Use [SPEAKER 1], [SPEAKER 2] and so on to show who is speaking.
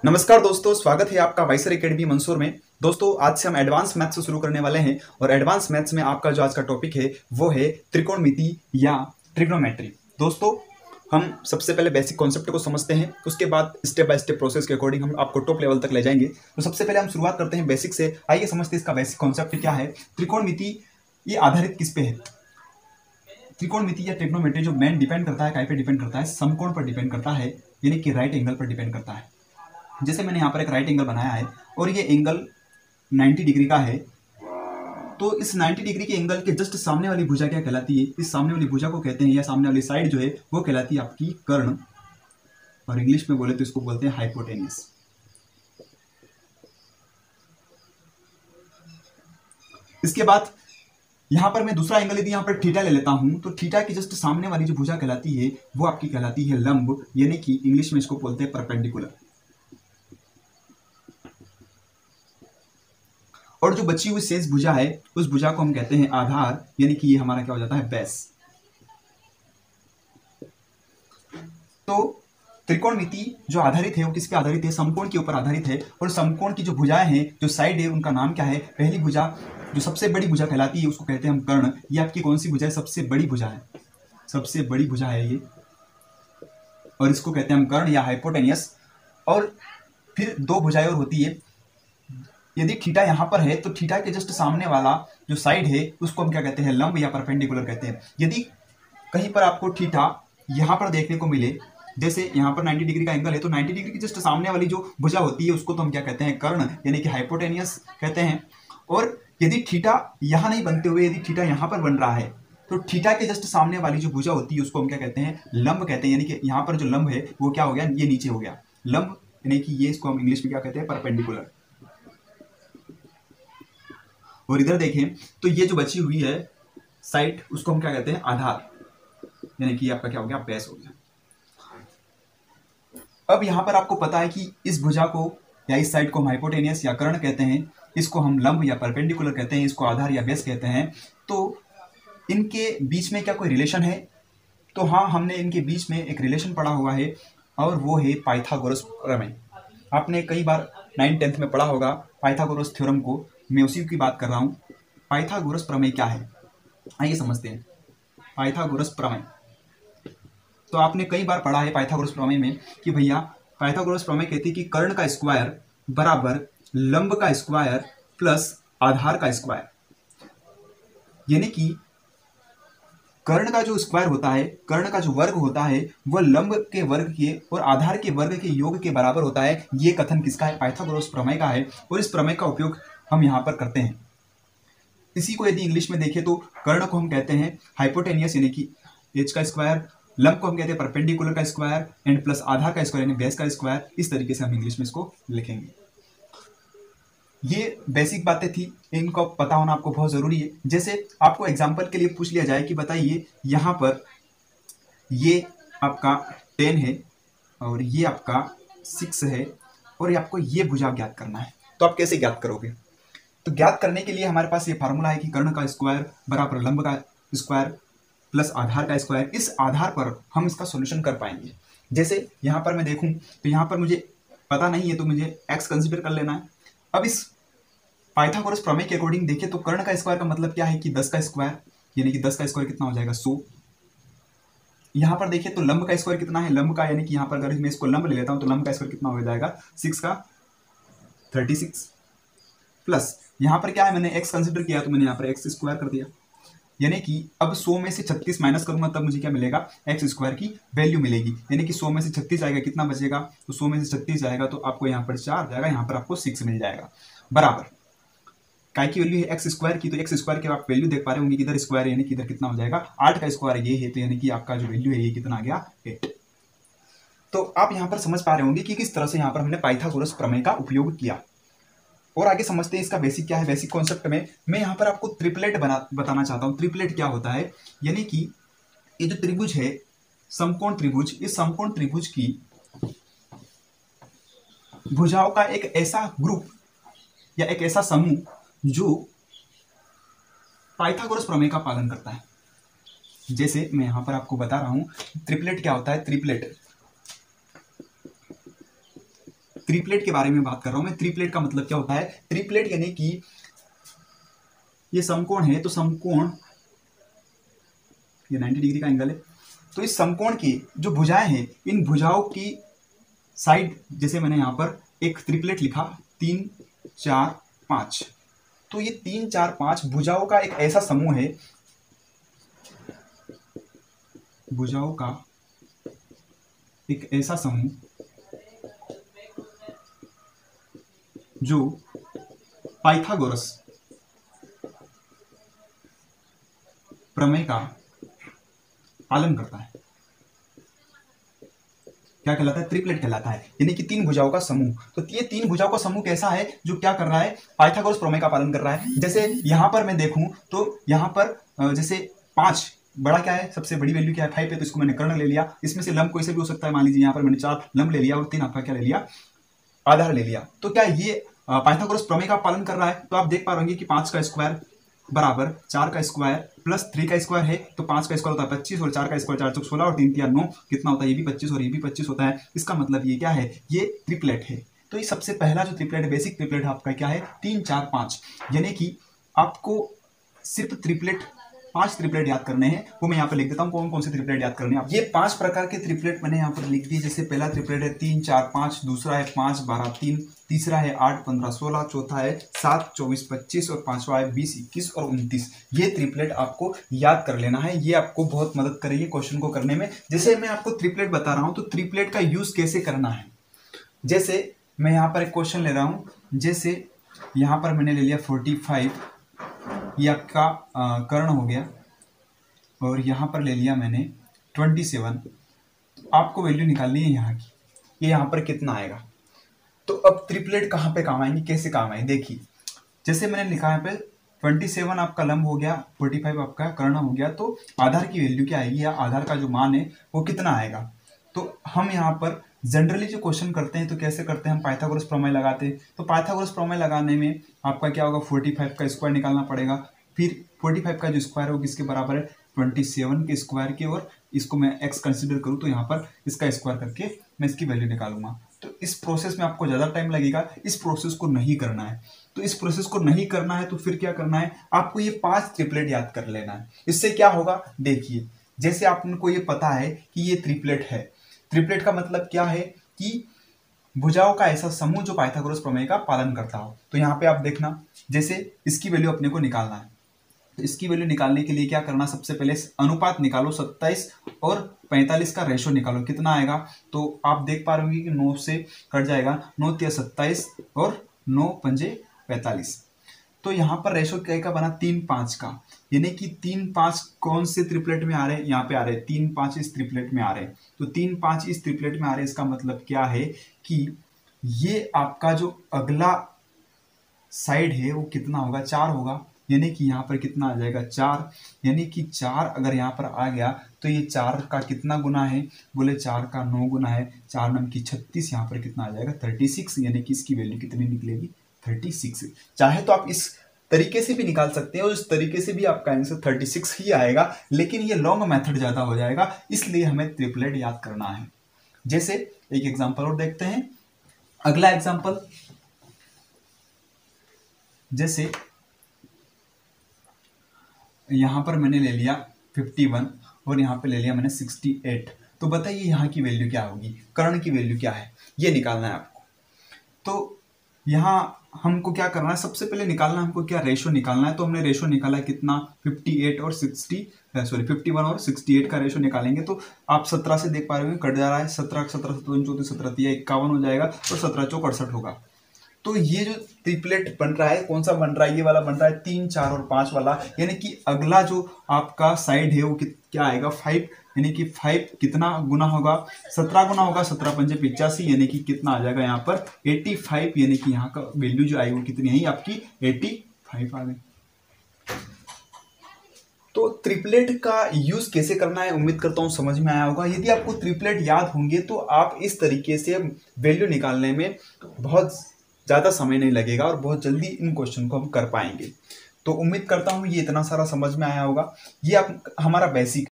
[SPEAKER 1] नमस्कार दोस्तों, स्वागत है आपका वाइसर एकेडमी मंसूर में। दोस्तों, आज से हम एडवांस मैथ्स से शुरू करने वाले हैं और एडवांस मैथ्स में आपका जो आज का टॉपिक है वो है त्रिकोणमिति या ट्रिग्नोमेट्री। दोस्तों, हम सबसे पहले बेसिक कॉन्सेप्ट को समझते हैं, उसके बाद स्टेप बाय स्टेप प्रोसेस के अकॉर्डिंग हम आपको टॉप लेवल तक ले जाएंगे। तो सबसे पहले हम शुरुआत करते हैं बेसिक से। आइए समझते हैं इसका बेसिक कॉन्सेप्ट क्या है। त्रिकोणमिति ये आधारित किस पे है? त्रिकोणमिति या ट्रिग्नोमेट्री जो मेन डिपेंड करता है, काय पे डिपेंड करता है? समकोण पर डिपेंड करता है, यानी कि राइट एंगल पर डिपेंड करता है। जैसे मैंने यहाँ पर एक राइट एंगल बनाया है और ये एंगल 90 डिग्री का है, तो इस 90 डिग्री के एंगल के जस्ट सामने वाली भुजा क्या कहलाती है? इस सामने वाली भुजा को कहते हैं, या सामने वाली साइड जो है वो कहलाती है आपकी कर्ण, और इंग्लिश में बोले तो इसको बोलते हैं हाइपोटेन्यूस। इसके बाद यहां पर मैं दूसरा एंगल यदि यहां पर थीटा ले लेता हूं, तो थीटा की जस्ट सामने वाली जो भुजा कहलाती है वो आपकी कहलाती है लंब, यानी कि इंग्लिश में इसको बोलते हैं परपेंडिकुलर। और जो बची हुई शेष भुजा है उस भुजा को हम कहते हैं आधार, यानी कि ये हमारा क्या हो जाता है? बेस। तो त्रिकोणमिति जो आधारित है वो किस पे आधारित है? समकोण के ऊपर आधारित है। और समकोण की जो भुजाएं हैं, जो साइड है, उनका नाम क्या है? पहली भुजा जो सबसे बड़ी भुजा कहलाती है उसको कहते हैं हम कर्ण। ये आपकी कौन सी भुजा है? सबसे बड़ी भुजा है, सबसे बड़ी भुजा है ये, और इसको कहते हैं हम कर्ण या हाइपोटेनियस। और फिर दो भुजाएं और होती है। यदि थीटा यहाँ पर है तो थीटा के जस्ट सामने वाला जो साइड है उसको हम क्या कहते हैं? लंब या परपेंडिकुलर कहते हैं। यदि कहीं पर आपको थीटा यहाँ पर देखने को मिले, जैसे यहाँ पर 90 डिग्री का एंगल है, तो 90 डिग्री की जस्ट सामने वाली जो भुजा होती है उसको तो हम क्या कहते हैं? कर्ण, यानी कि हाइपोटेनियस कहते हैं। और यदि थीटा यहाँ नहीं बनते हुए यदि थीटा यहाँ पर बन रहा है, तो थीटा के जस्ट सामने वाली जो भुजा होती है उसको हम क्या कहते हैं? लंब कहते हैं। यानी कि यहाँ पर जो लंब है वो क्या हो गया? ये नीचे हो गया लंब, यानी कि ये इसको हम इंग्लिश में क्या कहते हैं? परपेंडिकुलर। और इधर देखें तो ये जो बची हुई है साइड उसको हम क्या कहते हैं? आधार, यानी कि आपका क्या हो गया? बेस हो गया। अब यहां पर आपको पता है कि इस भुजा को या इस साइड को हम हाइपोटेनियस या कर्ण कहते हैं, इसको हम लंब या परपेंडिकुलर कहते हैं, इसको आधार या बेस कहते हैं। तो इनके बीच में क्या कोई रिलेशन है? तो हाँ, हमने इनके बीच में एक रिलेशन पढ़ा हुआ है और वो है पाइथागोरस प्रमेय। आपने कई बार 9th-10th में पढ़ा होगा पाइथागोरस थ्योरम को, मैं उसी की बात कर रहा हूँ। पाइथागोरस प्रमेय क्या है आइए समझते हैं। पाइथागोरस प्रमेय तो आपने कई बार पढ़ा है पाइथागोरस प्रमेय में कि भैया पाइथागोरस प्रमेय कहती है कि कर्ण का स्क्वायर बराबर लंब का स्क्वायर प्लस आधार का स्क्वायर, यानी कि कर्ण का जो स्क्वायर होता है, कर्ण का जो वर्ग होता है वह लंब के वर्ग के और आधार के वर्ग के योग के बराबर होता है। ये कथन किसका है? पाइथागोरस प्रमेय का है। और इस प्रमेय का उपयोग हम यहाँ पर करते हैं। इसी को यदि इंग्लिश में देखें तो कर्ण को हम कहते हैं हाइपोटेनियस, यानी कि एच का स्क्वायर, लंब को हम कहते हैं परपेंडिकुलर का स्क्वायर, एंड प्लस आधार का स्क्वायर यानी बेस का स्क्वायर। इस तरीके से हम इंग्लिश में इसको लिखेंगे। ये बेसिक बातें थी, इनको पता होना आपको बहुत ज़रूरी है। जैसे आपको एग्जांपल के लिए पूछ लिया जाए कि बताइए यहाँ पर ये आपका 10 है और ये आपका 6 है और ये आपको ये भुजा ज्ञात करना है, तो आप कैसे ज्ञात करोगे? तो ज्ञात करने के लिए हमारे पास ये फार्मूला है कि कर्ण का स्क्वायर बराबर लंब का स्क्वायर प्लस आधार का स्क्वायर। इस आधार पर हम इसका सॉल्यूशन कर पाएंगे। जैसे यहाँ पर मैं देखूँ तो यहाँ पर मुझे पता नहीं है, तो मुझे x कंसिडर कर लेना है। अब इस पाइथागोरस प्रमेय के अकॉर्डिंग देखिए तो कर्ण का स्क्वायर का मतलब क्या है कि 10 का स्क्वायर, यानी कि 10 का स्क्वायर कितना हो जाएगा? 100। यहाँ पर देखिए तो लंब का स्क्वायर कितना है? लंब का, यानी कि यहाँ पर अगर मैं इसको लंब ले लेता हूँ तो लंब का स्क्वायर कितना हो जाएगा? 6 का 36 प्लस यहाँ पर क्या है? मैंने x कंसिडर किया तो मैंने यहाँ पर x स्क्वायर कर दिया, यानी कि अब 100 में से 36 माइनस करूंगा तब मुझे क्या मिलेगा? एक्स स्क्वायर की वैल्यू मिलेगी। यानी कि 100 में से 36 आएगा, कितना बचेगा? तो 100 में से 36 आएगा तो आपको यहाँ पर 4 जाएगा, यहाँ पर आपको 6 मिल जाएगा। बराबर काय की वैल्यू है? एक्स स्क्वायर की। तो एक्स स्क्वायर की आप वैल्यू देख पा रहे होंगे, किधर स्क्वायर है यानी कि इधर कितना हो जाएगा? 8 का स्क्वायर ये है, तो यानी कि आपका जो वैल्यू है ये कितना आ गया? 8। तो आप यहाँ पर समझ पा रहे होंगे कि किस तरह से यहाँ पर हमने पाइथागोरस प्रमेय का उपयोग किया। और आगे समझते हैं इसका बेसिक क्या है। बेसिक कॉन्सेप्ट में मैं यहाँ पर आपको ट्रिपलेट बताना चाहता हूँ। ट्रिपलेट क्या होता है? यानी कि ये जो त्रिभुज है समकोण त्रिभुज, इस समकोण त्रिभुज की भुजाओं का एक ऐसा ग्रुप या एक ऐसा समूह जो पाइथागोरस प्रमेय का पालन करता है। जैसे मैं यहां पर आपको बता रहा हूं ट्रिपलेट क्या होता है। ट्रिपलेट ट्रिपलेट के बारे में बात कर रहा हूं मैं। ट्रिपलेट का मतलब क्या होता है? ट्रिपलेट यानी कि ये समकोण है, तो समकोण ये 90 डिग्री का एंगल है, तो इस समकोण की जो भुजाएं हैं, इन भुजाओं की साइड, जैसे मैंने यहां पर एक ट्रिपलेट लिखा 3 4 5, तो ये 3 4 5 भुजाओं का एक ऐसा समूह है, भुजाओं का एक ऐसा समूह जो पाइथागोरस प्रमेय का पालन करता है। क्या कहलाता है? ट्रिपलेट कहलाता है, यानी कि 3 भुजाओं का समूह। तो ये 3 भुजाओं का समूह कैसा है? जो क्या कर रहा है? पाइथागोरस प्रमेय का पालन कर रहा है। जैसे यहां पर मैं देखूं तो यहां पर जैसे 5 बड़ा क्या है, सबसे बड़ी वैल्यू क्या है? 5 है, तो इसको मैंने कर्ण ले लिया। इसमें से लंब कोई से भी हो सकता है, मान लीजिए यहां पर मैंने 4 लंब ले लिया और 3 आपका क्या ले लिया? आधार ले लिया। तो क्या ये पाइथागोरस प्रमेय का पालन कर रहा है? तो आप देख पा रहे कि 5 का स्क्वायर बराबर 4 का स्क्वायर प्लस 3 का स्क्वायर है, तो 5 का स्क्वायर होता है 25 और 4 का स्क्वायर 4 चौक 16 और 3 3 9 कितना होता है? ये भी 25 और ये भी 25 होता है। इसका मतलब ये क्या है? ये ट्रिपलेट है। तो ये सबसे पहला जो ट्रिपलेट है, बेसिक ट्रिपलेट आपका क्या है? 3 4 5, यानी कि आपको सिर्फ ट्रिपलेट 5 ट्रिपलेट याद करने हैं। वो मैं यहाँ पे लिख देता हूँ कौन कौन से ट्रिपलेट याद करने हैं। ये 5 प्रकार के ट्रिपलेट मैंने यहाँ पर लिख दिए। जैसे पहला ट्रिपलेट है 3 4 5, दूसरा है 5 12 3, तीसरा है 8 15 16, चौथा है 7 24 25 और पांचवा है 20 21 और 29। ये ट्रिपलेट आपको याद कर लेना है, ये आपको बहुत मदद करेगी क्वेश्चन को करने में। जैसे मैं आपको ट्रिपलेट बता रहा हूँ, तो ट्रिपलेट का यूज कैसे करना है। जैसे मैं यहाँ पर एक क्वेश्चन ले रहा हूँ, जैसे यहाँ पर मैंने ले लिया 45, ये आपका कर्ण हो गया, और यहाँ पर ले लिया मैंने 27। तो आपको वैल्यू निकालनी है यहाँ की, ये यहाँ पर कितना आएगा। तो अब ट्रिपलेट कहाँ पे काम आएंगे, कैसे काम आएंगे? देखिए, जैसे मैंने लिखा है पे 27 आपका लंब हो गया, 45 आपका कर्ण हो गया, तो आधार की वैल्यू क्या आएगी, या आधार का जो मान है वो कितना आएगा। तो हम यहाँ पर जनरली जो क्वेश्चन करते हैं तो कैसे करते हैं, हम पाइथागोरस प्रमेय लगाते हैं। तो पाइथागोरस प्रमेय लगाने में आपका क्या होगा, 45 का स्क्वायर निकालना पड़ेगा। फिर 45 का जो स्क्वायर है वो किसके बराबर है? 27 के स्क्वायर के, और इसको मैं x कंसिडर करूँ तो यहाँ पर इसका स्क्वायर करके मैं इसकी वैल्यू निकालूंगा। तो इस प्रोसेस में आपको ज़्यादा टाइम लगेगा, इस प्रोसेस को नहीं करना है। तो इस प्रोसेस को नहीं करना है तो फिर क्या करना है, आपको ये 5 ट्रिपलेट याद कर लेना है। इससे क्या होगा, देखिए, जैसे आपको ये पता है कि ये ट्रिपलेट है। ट्रिपलेट का मतलब क्या है कि भुजाओं का ऐसा समूह जो पाइथागोरस प्रमेय का पालन करता हो। तो यहाँ पे आप देखना, जैसे इसकी वैल्यू अपने को निकालना है, तो इसकी वैल्यू निकालने के लिए क्या करना, सबसे पहले अनुपात निकालो, 27 और 45 का रेशो निकालो, कितना आएगा। तो आप देख पा रहे होंगे कि 9 से कट जाएगा, 9 तिया 27 और 9 पंजे 45। तो यहाँ पर रेशो क्या का बना, 3 5 का, यानी कि 3 5 कौन से ट्रिपलेट में आ रहे हैं, यहाँ पे आ रहे हैं 3 5 इस ट्रिपलेट में आ रहे हैं। तो 3 5 इस ट्रिपलेट में आ रहे हैं, इसका मतलब क्या है कि ये आपका जो अगला साइड है वो कितना होगा, 4 होगा, यानी कि यहाँ पर कितना आ जाएगा, 4। यानी कि 4 अगर यहाँ पर आ गया तो ये 4 का कितना गुना है, बोले 4 का 9 गुना है, 4 9 की 36, यहाँ पर कितना आ जाएगा 36, यानी कि इसकी वैल्यू कितनी निकलेगी 36। चाहे तो आप इस तरीके से भी निकाल सकते हैं और इस तरीके से भी आपका आंसर 36 ही आएगा, लेकिन ये लॉन्ग मेथड ज़्यादा हो जाएगा, इसलिए हमें ट्रिपलेट याद करना है। जैसे एक एग्जाम्पल और देखते हैं, अगला एग्जाम्पल, जैसे यहाँ पर मैंने ले लिया 51 और यहाँ पे ले लिया मैंने 68। तो बताइए यहाँ की वैल्यू क्या होगी, कर्ण की वैल्यू क्या है, ये निकालना है आपको। तो यहाँ हमको क्या करना है, सबसे पहले निकालना हमको क्या, रेशो निकालना है। तो हमने रेशो निकाला कितना, 58 और 51 और 68 का रेशो निकालेंगे। तो आप 17 से देख पा रहे हो कट जा रहा है, 17 17 34 17 51 हो जाएगा और 17 चौक 68 होगा। तो ये जो ट्रिपलेट बन रहा है, कौन सा बन रहा है, ये वाला बन रहा है 3 4 और 5 वाला, यानी कि अगला जो आपका साइड है वो क्या आएगा 5, यानी कि 5 कितना गुना होगा, 17 गुना होगा, 17 पंजे 85, यानी कि कितना आ जाएगा यहाँ पर 85, यानी कि यहाँ का वैल्यू जो आएगी वो कितनी है आपकी 85 आ गई। तो ट्रिपलेट का यूज कैसे करना है उम्मीद करता हूँ समझ में आया होगा। यदि आपको ट्रिपलेट याद होंगे तो आप इस तरीके से वैल्यू निकालने में बहुत ज़्यादा समय नहीं लगेगा और बहुत जल्दी इन क्वेश्चन को हम कर पाएंगे। तो उम्मीद करता हूँ ये इतना सारा समझ में आया होगा। ये आप हमारा बेसिक